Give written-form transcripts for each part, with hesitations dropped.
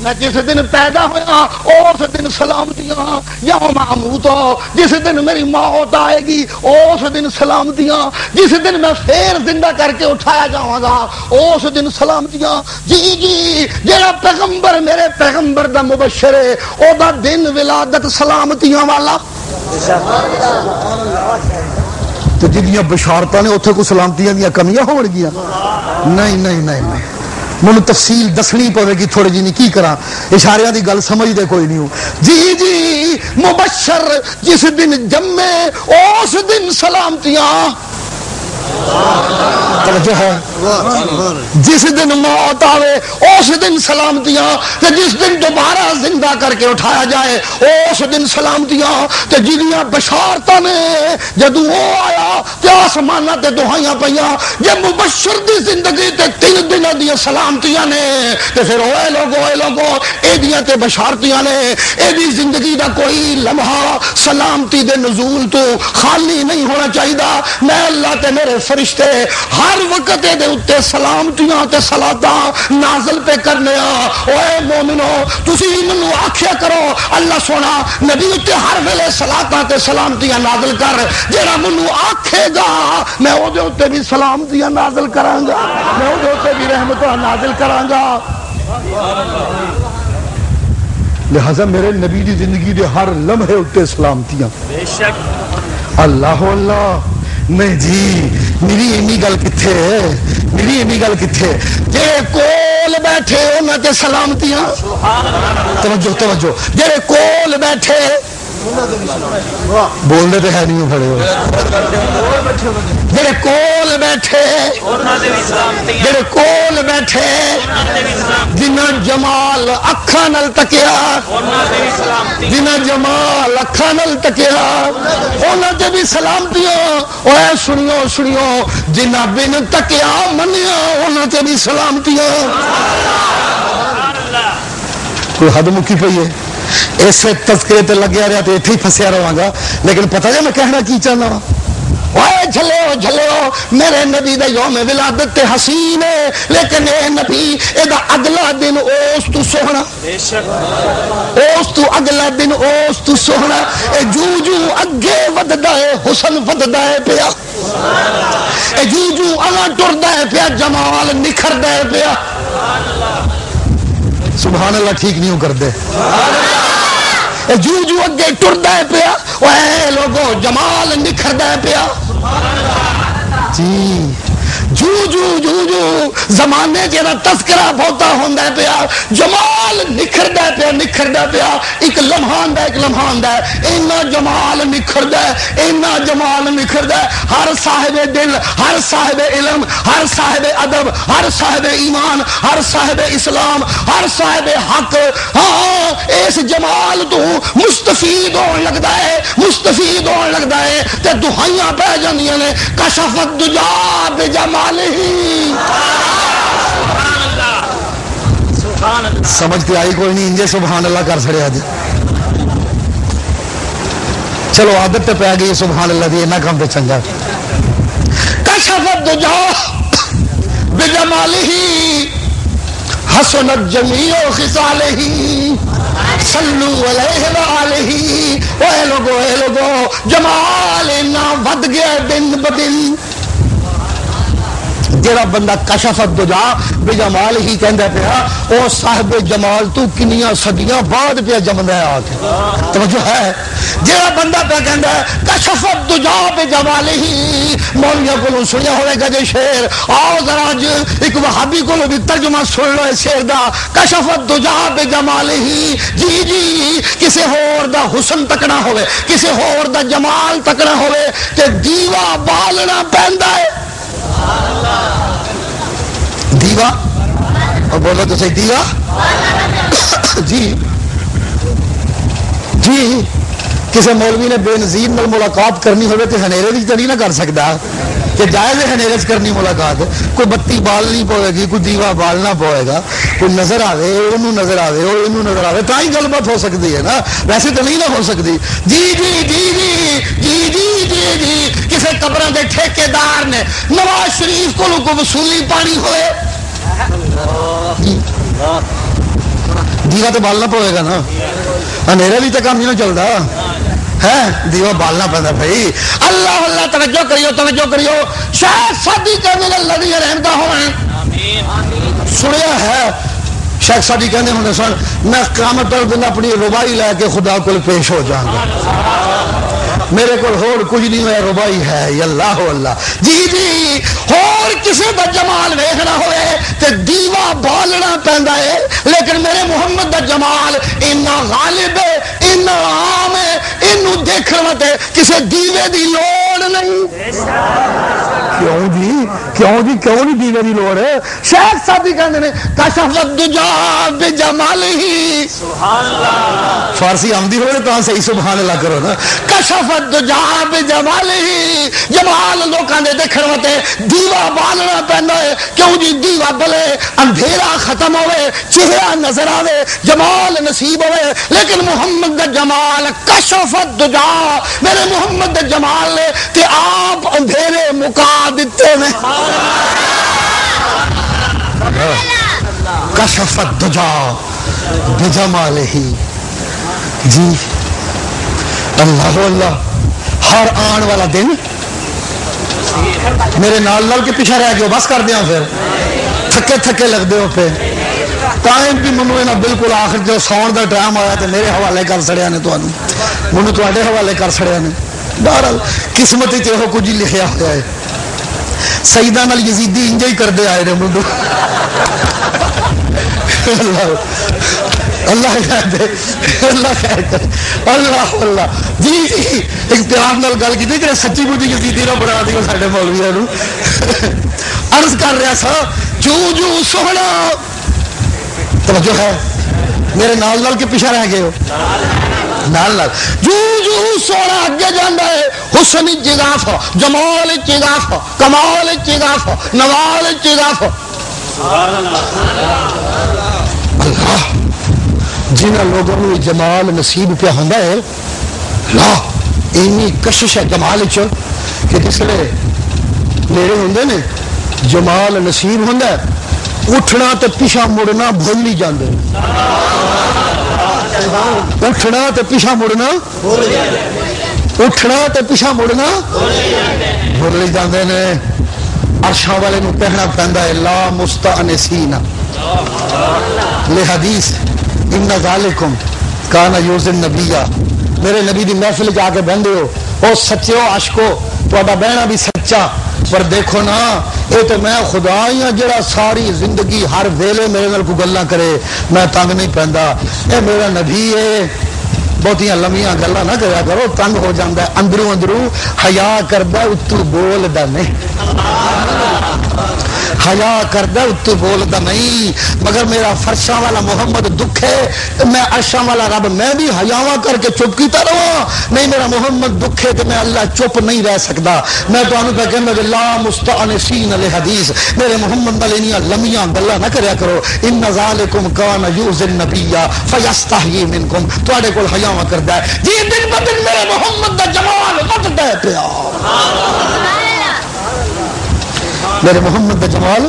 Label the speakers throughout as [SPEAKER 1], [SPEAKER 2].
[SPEAKER 1] میں جس دن پیدا ہوا اس دن سلامتیاں، یوم اموت جس دن میری موت آئے گی اس دن سلامتیاں، جس دن میں پھر زندہ کر کے اٹھایا جاؤں گا اس دن سلامتیاں۔ جی جڑا پیغمبر میرے پیغمبر دا مبشر ہے او دا دن ولادت سلامتیاں والا، تو جنیاں بشارتاں نے اتنے کوئی سلامتیاں دیا کمیاں ہون گیا؟ نہیں نہیں نہیں نہیں، مجھے تفصیل دسنی پوے گی تھوڑی جی، نہیں کی کرا اشاریاں دی گل سمجھ دے کوئی نہیں ہو۔ جی مبشر جس دن جمے اس دن سلامتیاں، توجہ ہے، جس دن موت آوے اس دن سلامتیاں، تے جس دن دوبارہ زندہ کر کے اٹھایا جائے اس دن سلامتیاں۔ تے جنیاں بشارتاں نے جدوں وہ آیا تے آسماناں تے دہائیاں پیاں، جے مبشر دی زندگی تے 3 دناں دی سلامتیاں نے تے پھر اوے لوگو ایدیاں تے بشارتیاں نے۔ ایدی زندگی دا کوئی لمحہ سلامتی دے نزول تو خالی نہیں ہونا چاہیے۔ میں اللہ تے میرے فرشتے ہر وقت دے اتے سلامتیاں تے صلاتاں نازل پہ کرنے آ۔ اوے مومنو تسی منو آکھیا کرو اللہ سونا نبی اتے ہر ویلے صلاتاں تے سلامتیاں نازل کر، جیڑا منو آکھے گا میں او دے اتے بھی سلامتیاں نازل کراں گا، میں او دے اتے بھی رحمتاں نازل کراں گا۔ لہذا میرے نبی دی زندگی دے ہر لمحے اتے سلامتیاں۔ بے شک اللہ اللہ نہیں جی، میری اینی گل کتھے ہے، میری اینی گل کتھے؟ جے کول بیٹھے انہاں تے سلامتیاں، توجہ جے کول بیٹھے بول دے ہے نہیں کھڑے ہو، جڑے کول بیٹھے جڑے کول بیٹھے جنہاں جمال اکھاں نال تکیا، جنہاں جمال اکھاں نال تکیا انہاں تے بھی سلامتیاں۔ اوے سنیو جنہاں بن تکیا منیا انہاں تے بھی سلامتیاں۔ کوئی حد مکی پئی ہے؟ ایسے تذکرے تے لگیا رہا تو ایتھے ہی پھسیا رہا گا، لیکن پتہ ہے میں کہنا کی چاہنا وا؟ اوے جھلیو میرے نبی دا یوم ولادت تے حسین ہے، لیکن اے نبی اے دا اگلا دن اوس تو سوہنا، اوس تو اگلا دن اوس تو سوہنا۔ اے جو اگے وددا ہے حسن وددا ہے پیا، اے جو اگا ٹردا ہے پیا جمال نکھردا ہے پیا۔ سبحان اللہ ٹھیک نہیں کر دے، جو اگے ٹردا ہے پیا اے لوگو جمال نکھردا ہے پیا۔ جی جو زمانے جہاں تذکرہ بہتا ہوندا ہے پیا، جمال نکھردا پیا، ایک لمحہ آندا ہے اینا جمال نکھردا ہے، اینا جمال نکھردا ہے۔ ہر صاحب دل، ہر صاحب علم، ہر صاحب ادب، ہر صاحب ایمان، ہر صاحب اسلام، ہر صاحب حق اس جمال تو مستفید ہون لگدا ہے تے دہائیاں پہ جاندیاں نے کشفت دجا بجمالہ۔ سمجھ کے آئی کوئی نہیں؟ انجے سبحان اللہ کر چھڑیا جی، چلو عادت تے پہ گئی سبحان اللہ دی، اینا کام تے چنگا۔ کشفت دجا بجمالہ حسنت جمیع خصالہ صلو علیہ وآلہ۔ اے لوگو جمال اتنا ود گیا دن بدن۔ جڑا بندہ کشفت دجا بجمال ہی کہندا پیا او صاحب جمال تو کنیاں صدیاں بعد پیا جمدا ہے آ کے، توجہ ہے؟ جڑا بندہ پیا کہندا ہے کشفت دجا بجمال ہی، مولویوں کولوں سنیا ہوئے گا جے شعر، آؤ ذرا ایک وہابی کولوں بھی ترجمہ سن لو اس شعر دا۔ کشفت دجا بجمال ہی، جی کسے ہور دا حسن تکنا ہوئے، کسے ہور دا جمال تکنا ہوئے تے دیوا بالنا پیندا ہے۔ دیوا اور بولو تو صحیح، دیوا جی کسی مولوی نے بے نظیر نال ملاقات کرنی ہوئے تو ہنیرے بھی تو نہیں نہ کر سکتا کہ جائز ہے ہنیرے سے کرنی ملاقات، کوئی بتی بالنی پوے گی، کوئی دیوا بالنا پوے گا، کوئی نظر آوے انہوں نظر آوے اور انہوں نظر آوے تا ہی گل بات ہو سکتی ہے نا، ویسے تو نہیں نہ ہو سکتی۔ جی کسی قبراں دے ٹھیکیدار نے نواز شریف کو وصولی پانی ہوئے، دیوا تو بالنا پوے گا نا, اندھیرا بھی تو کام نہیں چلتا ہے, دیوا بالنا پڑتا بھائی. اللہ اللہ توجہ کریو توجہ کریو. شیخ سادی کہنے اللہ دی رحمتہ ہوئے سنیا ہے. شیخ سادی کہنے ہونے سن میں قیامت پر دن اپنی ربائی لے کے خدا کو پیش ہو جاؤں گا, میرے کو اور کچھ نہیں ہے, ربائی ہے. اللہ اللہ جی جی. اور کسی کا جمال ویکھنا ہوئے تے دیوا بالنا پیندا ہے, لیکن میرے محمد دا جمال اتنا غالب ہے, اتنا عام ہے, اینو دیکھن واسطے کسی دیوے دی لوڑ نہیں. کیوں جی کیوں جی کیوں نہیں دیوے دی لوڑ ہے؟ شیخ صاحب کہندے نے کشف الدجا بجمالہ. سبحان اللہ. فارسی آمدی ہوئے تو صحیح سبحان اللہ کرو نا. کشف الدجا بجمالہ, جمال لوکاں دے دیکھن واسطے دیوا بالنا پیندا ہے. کیوں جی دیوا بلے اندھیرا ختم ہوئے, چہرہ نظر آوے, جمال نصیب ہوئے. لیکن محمد دا جمال کشف الدجا, میرے محمد دا جمال نے تے آپ اندھیرے مکا دیتے ہیں. کشف الدجا بجمالہ. جی اللہ اللہ. ہر آن والا دن میرے نال نال کے پیچھے رہ گئے, بس کر دیا پھر تھکے تھکے لگ دے ہو پہ ٹائم بھی منو نا بالکل آخر جو ساؤن دا ٹائم آیا تو میرے حوالے کر سڑیا نے, منو تے حوالے کر سڑیا نے. بہرحال قسمت ہو کچھ لکھیا ہوا ہے. سیدہ نال یزیدی انجے ہی کردے آئے نے منو. اللہ کہتے اللہ کہتے اللہ اللہ. جی جی اختیار نال گل کی کہ سچی مجھے یزیدی نہ بنا دی سارے مولویاں نو. عرض کر رہا سا جو جو سونا توجہ ہے, میرے نال نال کے پیچھے رہ گئے ہو, نال نال جو جو سونا اگے جانا ہے. حسن جگاف, جمال جگاف, کمال جگاف, نوال جگاف. اللہ جنہاں لوگوں نے جمال نصیب پہ ہوندا ہے, لا اینی کشش ہے جمال چ کہ جس لے نیڑے ہوندے نے جمال نصیب ہوندا ہے, اٹھنا تے پیچھا مڑنا بھول نہیں جاندے. اٹھنا تے پیچھا مڑنا, اٹھنا تے پیچھا مڑنا بھول نہیں جاندے نے. عرشاں والے نو کہنا پیندا ہے لا مستانسین لحدیث ان ذالکم کان یوز النبی. میرے نبی دی محفل جا کے بہندے ہو, او سچے ہو عاشقو, تہاڈا بہنا بھی سچا. پر دیکھو نا اے تو میں خدا ہی ہاں جڑا ساری زندگی ہر ویلے میرے نال کو گلاں کرے, میں تنگ نہیں پیندا. اے میرا نبی ہے, بہتیاں لمیاں گلاں نہ کریا کرو, تنگ ہو جاندا ہے. اندروں اندروں حیا کردا اتو بولدا نہیں, حیا کردا اتو بولدا نہیں. مگر میرا فرشاں والا محمد دکھ ہے, میں عرشاں والا رب میں بھی حیاواں کر کے چپ کیتا رہا. نہیں میرا محمد دکھ ہے تو میں اللہ چپ نہیں رہ سکتا. میں تو انہوں پہ کہنا کہ لا مستانسین لحدیث, میرے محمد والے لمیاں گلاں نہ کریا کرو. ان ذالکم کان یؤذی النبی فیستحیی منکم, تواڈے کول حیاواں کردا ہے. جی دن بدن میرے محمد دا جمال وددا ہے پیا. میرے محمد دا جمال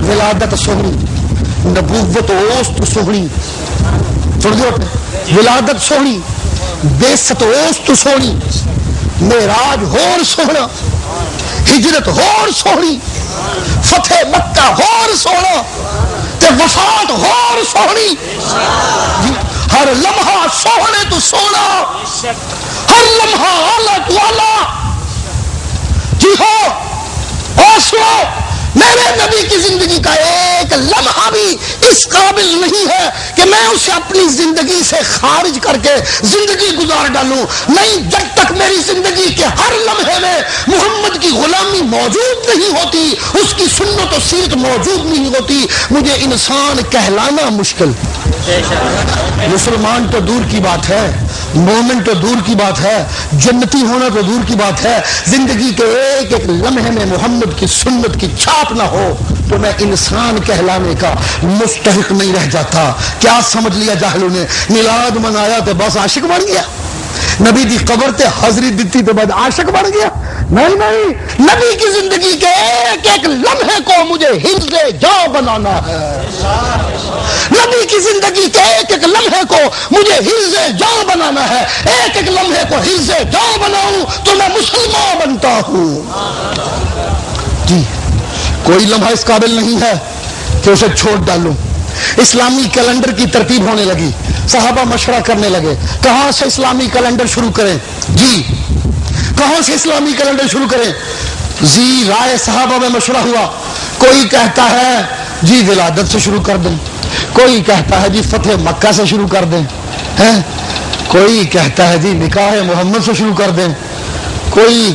[SPEAKER 1] ولادت سہنی, نبوت اوس تو سہنی. سن دیو ولادت سہنی, بیست اوس تو سہنی, معراج ہور سوہنا, ہجرت ہور سہنی, فتح مکہ ہور سوہنا, تے وفات ہور سہنی. ہر لمحہ سوہنے تو سونا, ہر لمحہ اعلیٰ تو اعلیٰ. جی ہو سنو, میرے نبی کی زندگی کا ایک لمحہ بھی اس قابل نہیں ہے کہ میں اسے اپنی زندگی سے خارج کر کے زندگی گزار ڈالوں. نہیں, جب تک میری زندگی کے ہر لمحے میں محمد کی غلامی موجود نہیں ہوتی, اس کی سنت و سیرت موجود نہیں ہوتی, مجھے انسان کہلانا مشکل. مسلمان تو دور کی بات ہے, مومن تو دور کی بات ہے, جنتی ہونا تو دور کی بات ہے. زندگی کے ایک ایک لمحے میں محمد کی سنت کی چھاپ نہ ہو تو میں انسان کہلانے کا مستحق نہیں رہ جاتا. کیا سمجھ لیا جاہلوں نے, میلاد منایا تو بس عاشق بن گیا, نبی دی قبر تے حاضری دیتی تو بعد عاشق بن گیا. نہیں نہیں، نبی کی زندگی کے ایک ایک لمحے کو مجھے حفظ جا بنانا ہے، نبی کی زندگی کے ایک ایک لمحے کو مجھے حفظ جا بنانا ہے، ایک ایک لمحے کو حفظ جا بناؤں تو میں مسلمان بنتا ہوں۔ جی کوئی لمحہ اس قابل نہیں ہے کہ اسے چھوڑ ڈالوں۔ اسلامی کیلنڈر کی ترتیب ہونے لگی، صحابہ مشورہ کرنے لگے کہاں سے اسلامی کیلنڈر شروع کریں، جی کہاں سے اسلامی کیلنڈر شروع کریں، جی رائے صحابہ میں مشورہ ہوا، کوئی کہتا ہے جی ولادت سے شروع کر دیں، کوئی کہتا ہے جی فتح مکہ سے شروع کر دیں، کوئی کہتا ہے جی نکاح محمد سے شروع کر دیں، کوئی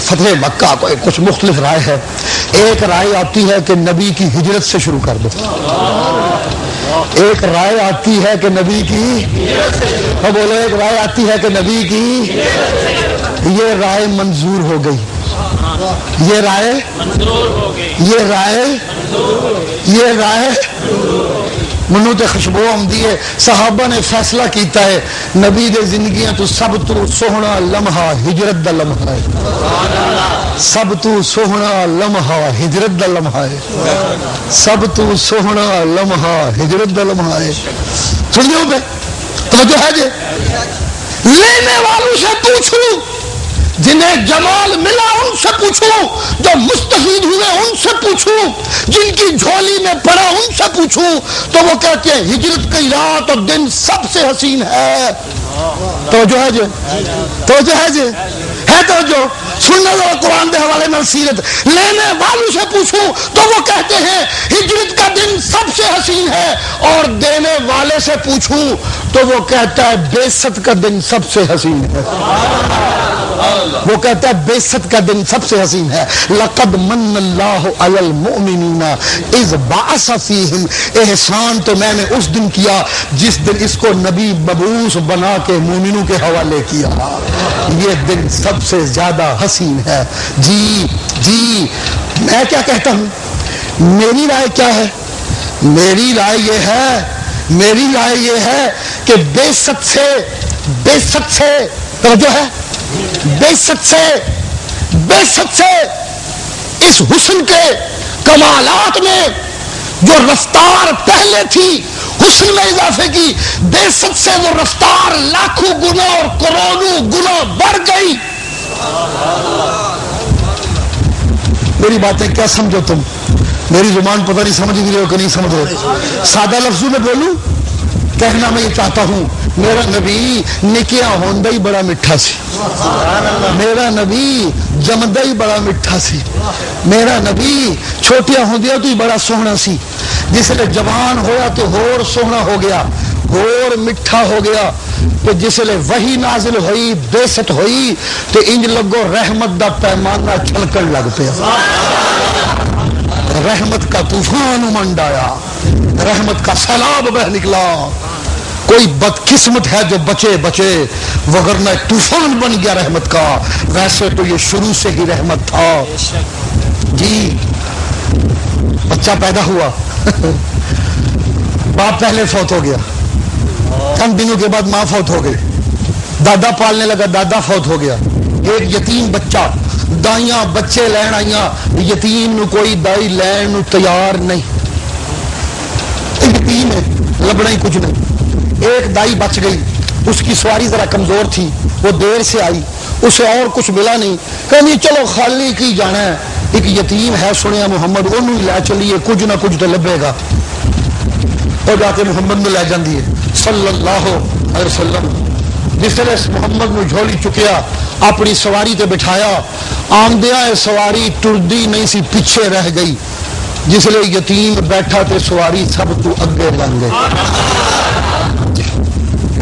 [SPEAKER 1] فتح مکہ، کوئی کچھ مختلف رائے ہے۔ ایک رائے آتی ہے کہ نبی کی ہجرت سے شروع کر دو، ایک رائے آتی ہے کہ نبی کی، بولو ایک رائے آتی ہے کہ نبی کی، یہ رائے منظور ہو گئی، یہ رائے منو تے خوشبو آمدی ہے۔ صحابہ نے فیصلہ کیتا ہے نبی دے زندگیاں تو سب تو سوہنا لمحہ ہجرت دا لمحہ ہے، سب تو سوہنا لمحہ ہجرت دا لمحہ ہے، سب تو سوہنا لمحہ ہجرت دا لمحہ ہے۔ سنجھو پہ توجہ ہے جی، لینے والوں سے پوچھوں، جنہیں جمال ملا ان سے پوچھوں، جو مستفید ہوئے ان سے پوچھوں، جن کی جھولی میں پڑا ان سے پوچھوں، تو وہ کہتے ہیں ہجرت کی رات اور دن سب سے حسین ہے۔ توجہ ہے جو، توجہ ہے جو، ہے توجہ، سننے والا قرآن دے حوالے میں سیرت، لینے والوں سے پوچھوں تو وہ کہتے ہیں ہجرت کا دن سب سے حسین ہے، اور دینے والے سے پوچھوں تو وہ کہتا ہے بیست کا دن سب سے حسین ہے، وہ کہتا ہے بیست کا دن سب سے حسین ہے۔ لقد من اللہ علی المؤمنین اذ بعث فیہم، احسان تو میں نے اس دن کیا جس دن اس کو نبی مبعوث بنا کے مومنوں کے حوالے کیا، یہ دن سب سے زیادہ حسین ہے۔ جی جی میں کیا کہتا ہوں، میری رائے کیا ہے؟ میری رائے یہ ہے کہ بیست سے توجہ ہے، بیست سے اس حسن کے کمالات میں جو رفتار پہلے تھی حسن میں اضافے کی، بیست سے وہ رفتار لاکھوں گنا اور کروڑوں گنا بڑھ گئی۔ میری باتیں کیا سمجھو تم؟ میری زبان پتہ نہیں سمجھ رہے ہو کہ نہیں سمجھ رہے؟ سادہ لفظوں میں بولوں، کہنا میں یہ چاہتا ہوں میرا نبی نکیا ہوندا ہی بڑا میٹھا سی، میرا نبی جمدا ہی بڑا میٹھا سی، میرا نبی چھوٹیا ہوندیا تو ہی بڑا سوہنا سی، جس لئے جوان ہویا تو ہور سوہنا ہو گیا، ہور میٹھا ہو گیا، تو جس لئے وحی نازل ہوئی بیست ہوئی تو انج لگو رحمت دا پیمانہ چھلکن لگ پیا، رحمت کا طوفان امنڈ آیا، رحمت کا سیلاب بہ نکلا۔ کوئی بدقسمت ہے جو بچے وگرنہ طوفان بن گیا رحمت کا، ویسے تو یہ شروع سے ہی رحمت تھا۔ جی بچہ پیدا ہوا، باپ پہلے فوت ہو گیا، چند دنوں کے بعد ماں فوت ہو گئی، دادا پالنے لگا، دادا فوت ہو گیا، ایک یتیم بچہ، دائیاں بچے لین آئیاں، یتیم نو کوئی دائی لین نو تیار نہیں، یتیم ہے لبنا ہی کچھ نہیں۔ ایک دائی بچ گئی، اس کی سواری ذرا کمزور تھی، وہ دیر سے آئی، اسے اور کچھ ملا نہیں، کہنی چلو خالی کی جانا ہے، ایک یتیم ہے سنیا محمد انہوں لے چلیے کچھ نہ کچھ تو لبے گا، اور جا کے محمد میں لے جاندی ہے صلی اللہ علیہ وسلم۔ جس طرح محمد میں جھولی چکیا، اپنی سواری تے بٹھایا، آمدیا سواری ٹردی نہیں سی، پیچھے رہ گئی، جس لئے یتیم بیٹھا تے سواری سب تو اگے لنگ گئی،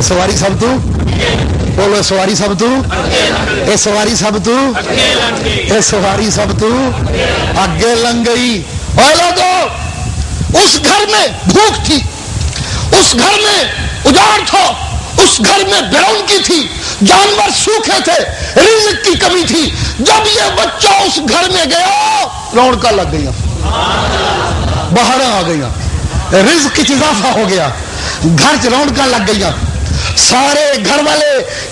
[SPEAKER 1] سواری سب تو بولو، سواری سب تو، اے سواری سب تو، اے سواری سب تو اگے لنگ گئی۔ اور لوگوں، اس گھر میں بھوک تھی، اس گھر میں اجاڑ تھا، اس گھر میں بیرونگی تھی، جانور سوکھے تھے، رزق کی کمی تھی۔ جب یہ بچہ اس گھر میں گیا رونقاں لگ گئی، باہر آ گئی، رزق کی اضافہ ہو گیا، گھر چ رونقاں لگ گئی، سارے گھر والے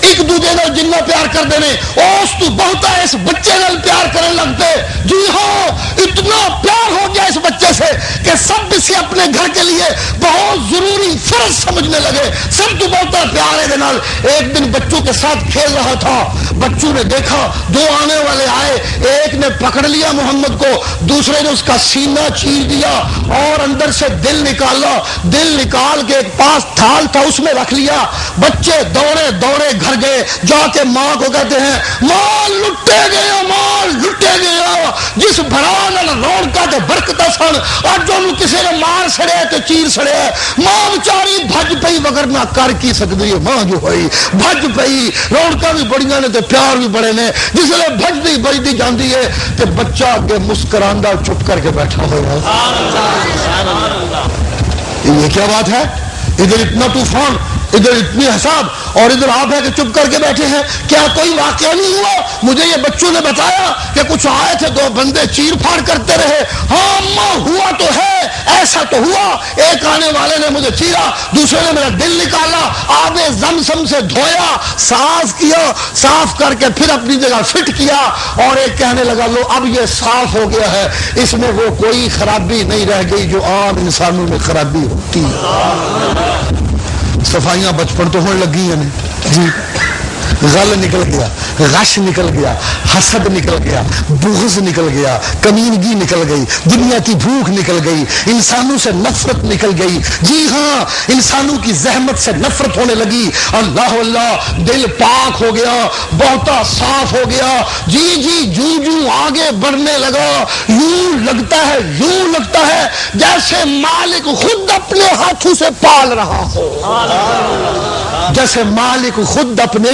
[SPEAKER 1] ایک دوسرے نال جنہ پیار کر دینے اس تو بہتا اس بچے نال پیار کرنے لگتے. جی ہاں اتنا پیار ہو گیا اس بچے سے کہ سب اسے اپنے گھر کے لیے بہت ضروری فرض سمجھنے لگے. سب تو بہتا پیار ہے نال. ایک دن بچوں کے ساتھ کھیل رہا تھا, بچوں نے دیکھا دو آنے والے آئے, ایک نے پکڑ لیا محمد کو, دوسرے نے اس کا سینہ چیر دیا اور اندر سے دل نکالا. دل نکال کے ایک پاس تھال تھا اس میں رکھ لیا. بچے دوڑے دوڑے گھر گئے, جا کے ماں کو کہتے ہیں مال لٹے گیا, مال لٹے گیا. جس بھرا نال روڑکا تے برکتا سن اور جو کسی نے مار سڑے تے چیر سڑے. ماں بچاری بھج پئی وگرنا کر کی سکتی ہے. ماں جو ہوئی بھج پئی, روڑکا بھی بڑیاں نے تے پیار بھی بڑے نے. جس نے بھجتی بجتی جاندی ہے تے بچہ کے مسکراندا چپ کر کے بیٹھا ہوا ہے. یہ کیا بات ہے؟ ادھر اتنا طوفان, ادھر اتنی حساب اور ادھر آپ ہے کہ چپ کر کے بیٹھے ہیں. کیا کوئی واقعہ نہیں ہوا؟ مجھے یہ بچوں نے بتایا کہ کچھ آئے تھے, دو بندے چیر پھاڑ کرتے رہے. ہاں اماں ہوا تو ہے, ایسا تو ہوا. ایک آنے والے نے مجھے چیرا, دوسرے نے میرا دل نکالا, آب زمزم سے دھویا, صاف کیا, صاف کر کے پھر اپنی جگہ فٹ کیا. اور ایک کہنے لگا لو اب یہ صاف ہو گیا ہے, اس میں وہ کوئی خرابی نہیں رہ گئی جو عام انسانوں میں خرابی ہوتی ہے. صفائیاں بچپن تو ہونے لگی ہیں جی. غل نکل گیا, غش نکل گیا, حسد نکل گیا, بغض نکل گیا, کمینگی نکل گئی, دنیا کی بھوک نکل گئی, انسانوں سے نفرت نکل گئی. جی ہاں انسانوں کی زحمت سے نفرت ہونے لگی. اللہ اللہ, دل پاک ہو گیا, بہتا صاف ہو گیا. جی جی جو جو آگے بڑھنے لگا, یوں لگتا ہے جیسے مالک خود اپنے ہاتھوں سے پال رہا ہو. جیسے مالک خود اپنے,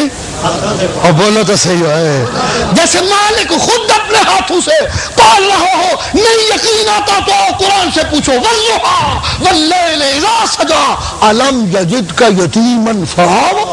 [SPEAKER 1] اور بولو تو صحیح ہے, جیسے مالک خود اپنے ہاتھوں سے پال رہا ہو. نہیں یقین آتا تو قرآن سے پوچھو, والضحیٰ واللیل اذا سجا الم یجدک یتیما فآویٰ,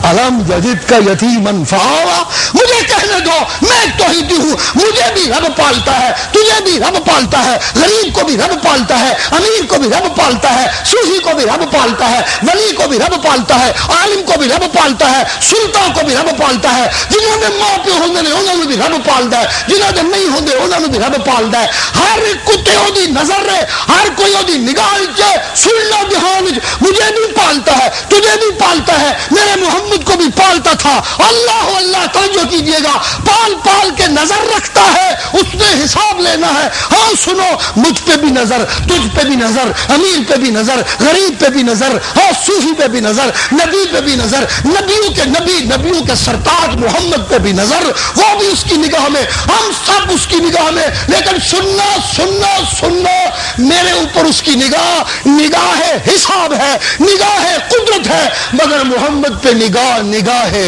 [SPEAKER 1] الم یجدک یتیما فآویٰ. مجھے کہنے دو, میں توحیدی ہوں, مجھے بھی رب پالتا ہے, تجھے بھی رب پالتا ہے, غریب کو بھی رب پالتا ہے, امیر کو بھی رب پالتا ہے, صوفی کو بھی رب پالتا ہے, ولی کو بھی رب پالتا ہے, عالم کو بھی رب پالتا ہے, سلطان کو بھی رب پالتا ہے. جنہوں نے ماں پیو ہوندے نے انہوں نے بھی رب پالتا ہے, جنہوں نے نہیں ہوندے انہوں نے بھی رب پالتا ہے. ہر کتے دی نظر رہے, ہر کوئی دی نگاہ چ سننا دھیان مجھے بھی پالتا ہے, تجھے بھی پالتا ہے, میرے محمد کو بھی پالتا تھا. اللہ اللہ توجہ کیجیے گا, پال پال کے نظر رکھتا ہے, اس نے حساب لینا ہے. ہاں سنو, مجھ پہ بھی نظر, تجھ پہ بھی نظر, امیر پہ بھی نظر, غریب پہ بھی نظر, ہاں صوفی پہ بھی نظر, نبی پہ بھی نظر, نبیوں کے نبی, نبیوں کے سرتاج محمد پہ بھی نظر, وہ بھی اس کی نگاہ میں, ہم سب اس کی نگاہ میں. لیکن سننا سننا سننا, میرے اوپر اس کی نگاہ ہے, حساب ہے, نگاہ ہے, قدرت ہے, مگر محمد پہ نگاہ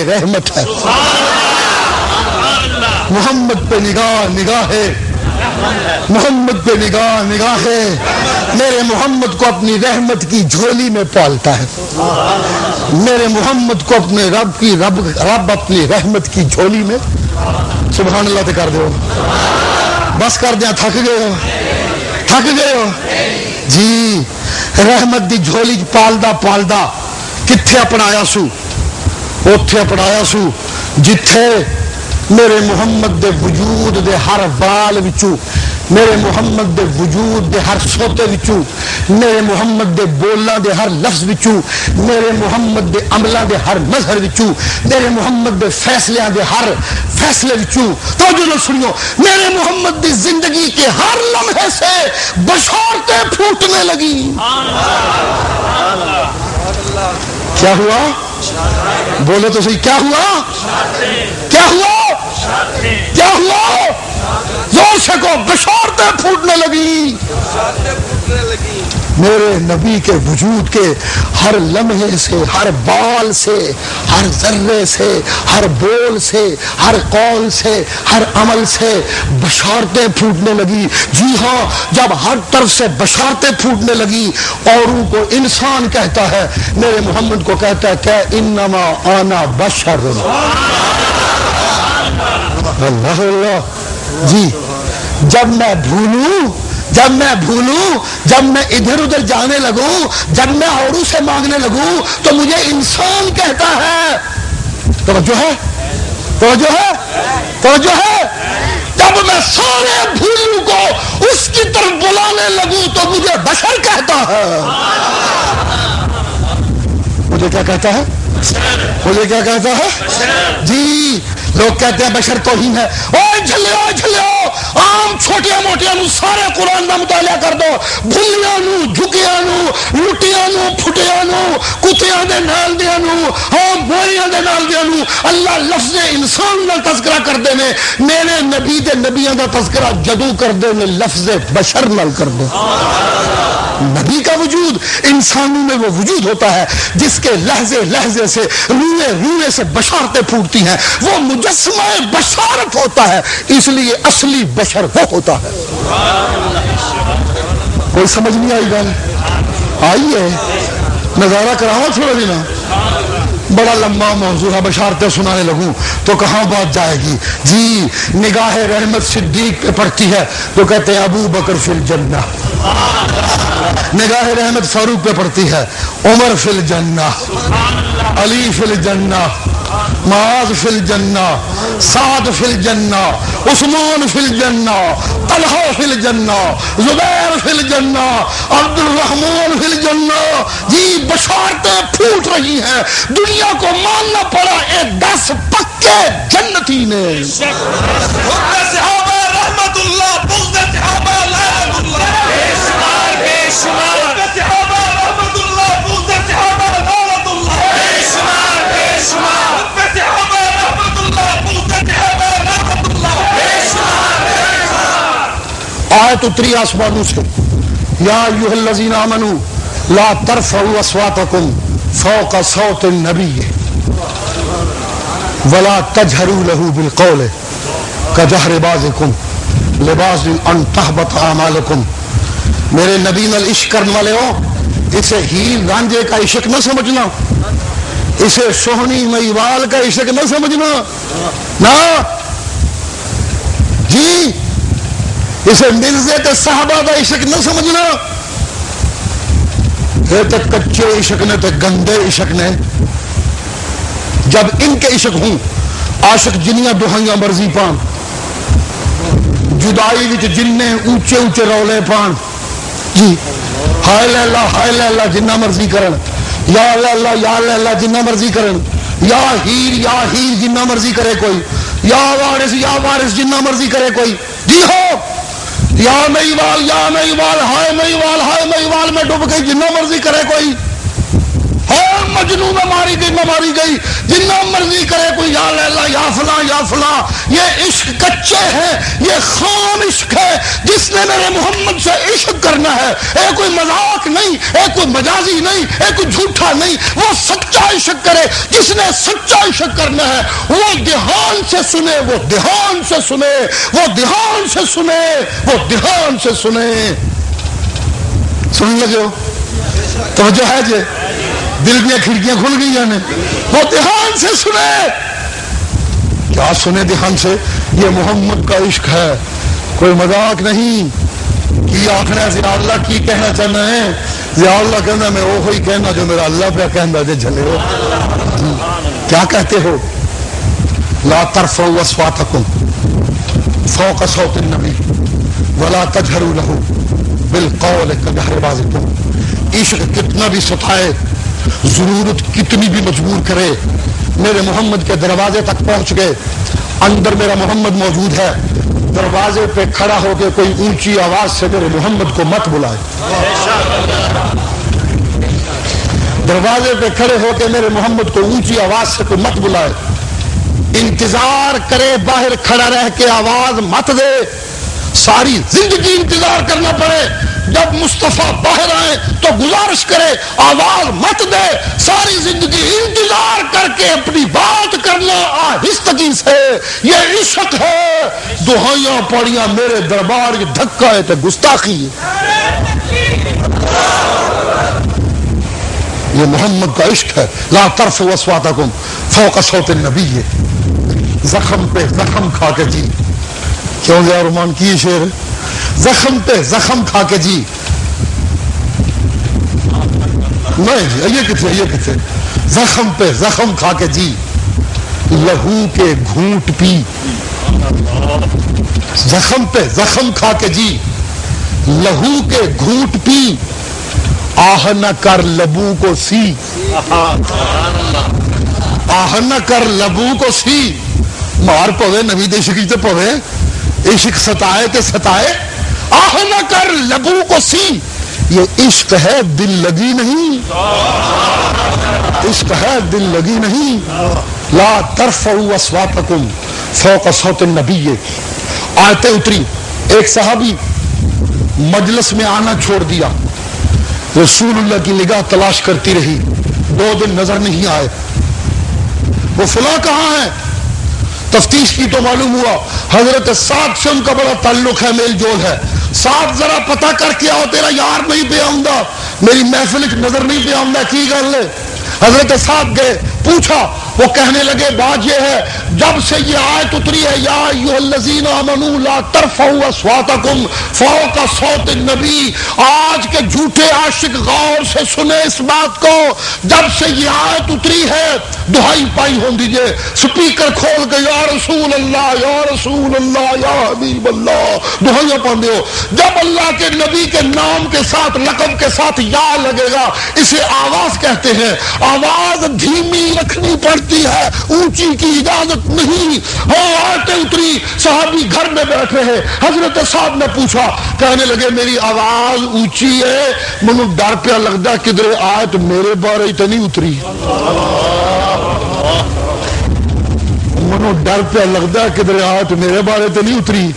[SPEAKER 1] رحمت ہے. محمد پہ نگاہ ہے, محمد پہ نگاہ ہے. میرے محمد کو اپنی رحمت کی جھولی میں پالتا ہے. میرے محمد کو اپنے رب اپنی رحمت کی جھولی میں. سبحان اللہ تے کر دو, بس کر دیا, تھک گئے ہو جی. رحمت دی جھولی پالدا کتھے اپنایا سو, اوتھے اپنایا سو جتھے میرے محمد دے وجود دے ہر وال وچوں, میرے محمد دے وجود دے ہر سوتے وچوں, میرے محمد دے بولاں دے ہر لفظ وچوں, میرے محمد دے عملاں دے ہر مظہر وچوں, میرے محمد دے فیصلیاں دے ہر فیصلے وچوں. توجہ نال سنیو, میرے محمد دی زندگی کے ہر لمحے سے بشارتیں پھوٹنے لگی. کیا ہوا؟ بولو تو صحیح, کیا ہوا؟ کیا ہوا؟ زور سے کو, بشارتیں پھوٹنے لگی. میرے نبی کے وجود کے ہر لمحے سے, ہر بال سے, ہر ذرے سے, ہر بول سے, ہر قول سے, ہر عمل سے بشارتیں پھوٹنے لگی. جی ہاں, جب ہر طرف سے بشارتیں پھوٹنے لگی, اوروں کو انسان کہتا ہے, میرے محمد کو کہتا ہے کہ انما انا بشر. اللہ اللہ جی, جب میں بھولوں جب میں بھولوں، جب میں ادھر ادھر جانے لگوں، جب میں اوروں سے مانگنے لگوں تو مجھے انسان کہتا ہے. توجہ ہے، توجہ ہے، توجہ ہے. جب میں سارے بھولوں کو اس کی طرف بلانے لگوں تو مجھے بشر کہتا ہے. مجھے کیا کہتا ہے؟ مجھے کیا کہتا ہے؟ جی لوگ کہتے ہیں بشر توہین ہے. اوے جھلیو جھلیو عام چھوٹیاں موٹیاں نو سارے قرآن کا مطالعہ کر دو. بھلیاں نو، جھکیاں نو، لٹیاں نو، پھٹیاں نو، کتیاں دے نال دیاں نو، ہاں بوریاں دے نال دیاں نو اللہ لفظ انسان نال تذکرہ کر دے نے. میرے نبی دے نبیاں دا تذکرہ جدو کر دے نے لفظ بشر نال کر دے. نبی کا وجود انسانوں میں وہ وجود ہوتا ہے جس کے لہجے لہجے سے روئے روئے سے بشارتیں پھوٹتی ہیں. وہ مجسمہ بشارت ہوتا ہے، اس لیے اصلی بشر وہ ہوتا ہے. کوئی سمجھ نہیں آئی گل؟ آئیے نظارہ کراؤ تھوڑا دینا. بڑا لمبا موضوع ہے، بشارتیں سنانے لگوں تو کہاں بات جائے گی. جی نگاہ رحمت صدیق پہ پڑتی ہے تو کہتے ہیں ابو بکر فی الجنہ. نگاہ رحمت فاروق پہ پڑتی ہے عمر فی الجنہ، علی فی الجنہ، معاذ فی الجنہ، سعد فی الجنہ، عثمان فی الجنہ، طلحہ فی الجنہ، زبیر فی الجنہ، عبد الرحمن فی الجنہ. جی بشارتیں پھوٹ رہی ہیں. دنیا کو ماننا پڑا اے 10 پکے جنتی نے.
[SPEAKER 2] صحابہ رحمت اللہ، بغض صحابہ لعنت اللہ، بے شمار بے شمار صحابہ رحمت اللہ، بغض صحابہ لعنت اللہ، بے شمار بے شمار صحابہ رحمت اللہ، بغض صحابہ لعنت اللہ، بے شمار بے شمار.
[SPEAKER 1] آیت اتری آسمانوں سے یا ایھا الذین آمنوا لا ترفعوا اصواتکم فوق صوت النبی ولا تجهروا له بالقول كجهر بعضكم لبعض ان تحبط اعمالكم. میرے نبی نال عشق کرنے والے ہو، اسے ہیل رانجھے کا عشق نہ سمجھنا، اسے سوہنی مہیوال کا عشق نہ سمجھنا. نہ جی اسے مرزے تے صحابہ کا عشق نہ سمجھنا. یہ تے کچے عشق نے تے گندے عشق نے. جب ان کے عشق ہوں عاشق جنیاں دہائیاں مرضی پان، جدائی وچ جننے اونچے اونچے رولے پان. جی ہائے لیلا جنہ مرضی کرن، یا لیلا جنہ مرضی کرن، یا ہیر جنہ مرضی کرے کوئی، یا وارث جنہ مرضی کرے کوئی. جی ہو یا میوال ہائے میوال میں ڈوب گئی جنہ مرضی کرے کوئی. مجنوں میں ماری گئی جنہ مرضی کرے کوئی. یا لیلا یا فلاں یہ عشق کچے ہیں، یہ خام عشق ہے. جس نے میرے محمد سے عشق کرنا ہے اے کوئی مذاق نہیں، اے کوئی مجازی نہیں، اے کوئی جھوٹا نہیں. وہ سچا عشق کرے. جس نے سچا عشق کرنا ہے وہ دھیان سے سنے، وہ دھیان سے سنے، وہ دھیان سے سنے، وہ دھیان سے سنے. سن لگے ہو؟ توجہ ہے جی؟ دل کی کھڑکیاں کھل گئی ہیں. وہ دھیان سے سنے. کیا سنے دھیان سے؟ یہ محمد کا عشق ہے، کوئی مذاق نہیں. کی آخر ہے ضیاء اللہ کی کہنا چاہنا ہے؟ ضیاء اللہ کہنا میں وہی کہنا جو میرا اللہ پہ کہنا جے جھلے ہو. کیا کہتے ہو؟ لا ترفعوا اصواتکم فوق صوت النبی ولا تجهروا له بالقول كجهر بعضكم. عشق کتنا بھی ستائے، ضرورت کتنی بھی مجبور کرے، میرے محمد کے دروازے تک پہنچ گئے، اندر میرا محمد موجود ہے. دروازے پہ کھڑا ہو کے کوئی اونچی آواز سے میرے محمد کو مت بلائے. دروازے پہ کھڑے ہو کے میرے محمد کو اونچی آواز سے کوئی مت بلائے. انتظار کرے، باہر کھڑا رہ کے آواز مت دے. ساری زندگی انتظار کرنا پڑے، جب مصطفیٰ باہر آئے تو گزارش کرے آواز مت دے. ساری زندگی انتظار کر کے اپنی بات کرنا آہستگی سے. یہ عشق ہے. دہائیاں پڑیاں میرے دربار کی دھکا ہے تو گستاخی ہے. یہ محمد کا عشق ہے. لا ترفعوا اصواتکم فوق صوت النبی. زخم پہ زخم کھا کے جی. کیوں ضیاء الرحمن کی شعر زخم پہ زخم کھا کے جی. نہیں جی یہ کتنے زخم پہ زخم کھا کے جی, لہو کے گھونٹ پی. زخم پہ زخم کھا کے جی, لہو کے گھونٹ پی, آہ نہ کر لبوں کو سی. آہ نہ کر لبوں کو سی. مار پوے نبی دے عشق تے پوے, عشق ستائے تے ستائے, آہ نہ کر لبوں کو سی. یہ عشق ہے دل لگی نہیں, عشق ہے دل لگی نہیں. لا ترفعوا اصواتکم فوق صوت النبی. آیتیں اتری, ایک صحابی مجلس میں آنا چھوڑ دیا, رسول اللہ کی نگاہ تلاش کرتی رہی, 2 دن نظر نہیں آئے. وہ فلاں کہاں ہے؟ تفتیش کی تو معلوم ہوا حضرت سعد سے ان کا بڑا تعلق ہے, میل جول ہے. سعد ذرا پتہ کر کے آؤ, تیرا یار نہیں پہ آؤں, میری محفل نظر نہیں پہ آؤں, کی گل ہے. حضرت سعد گئے, پوچھا, وہ کہنے لگے بات یہ ہے جب سے یہ آیت اتری ہے یا ایھا الذین آمنوا لا ترفعوا اصواتکم فوق صوت النبی, آج کے جھوٹے عاشق غور سے سنے اس بات کو, جب سے یہ آیت اتری ہے دہائی پائی ہوں دیجئے, سپیکر کھول کے یا رسول اللہ یا رسول اللہ یا حبیب اللہ دہائیاں پاندے ہو. جب اللہ کے نبی کے نام کے ساتھ لقب کے ساتھ یا لگے گا, اسے آواز کہتے ہیں. آواز دھیمی رکھنی پڑتی ہے, اونچی کی اجازت نہیں. آیتیں اتری, صحابی گھر میں بیٹھے ہیں, حضرت صاحب نے پوچھا, کہنے لگے میری آواز اونچی ہے, منو ڈر پیا لگتا کدھر آیت میرے بارے تو نہیں اتری. منو ڈر پیا لگتا کدھر آیت میرے بارے تو نہیں اتری.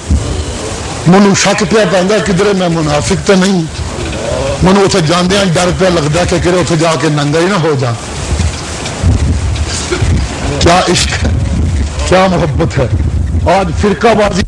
[SPEAKER 1] منو شک پیا پہنتا کدھر میں منافق تو نہیں. منو اتنے جاندے ڈر پیا لگتا کہ کدھر اتنے جا کے ننگا ہی نہ ہو جا. کیا عشق ہے, کیا محبت ہے. آج فرقہ بازی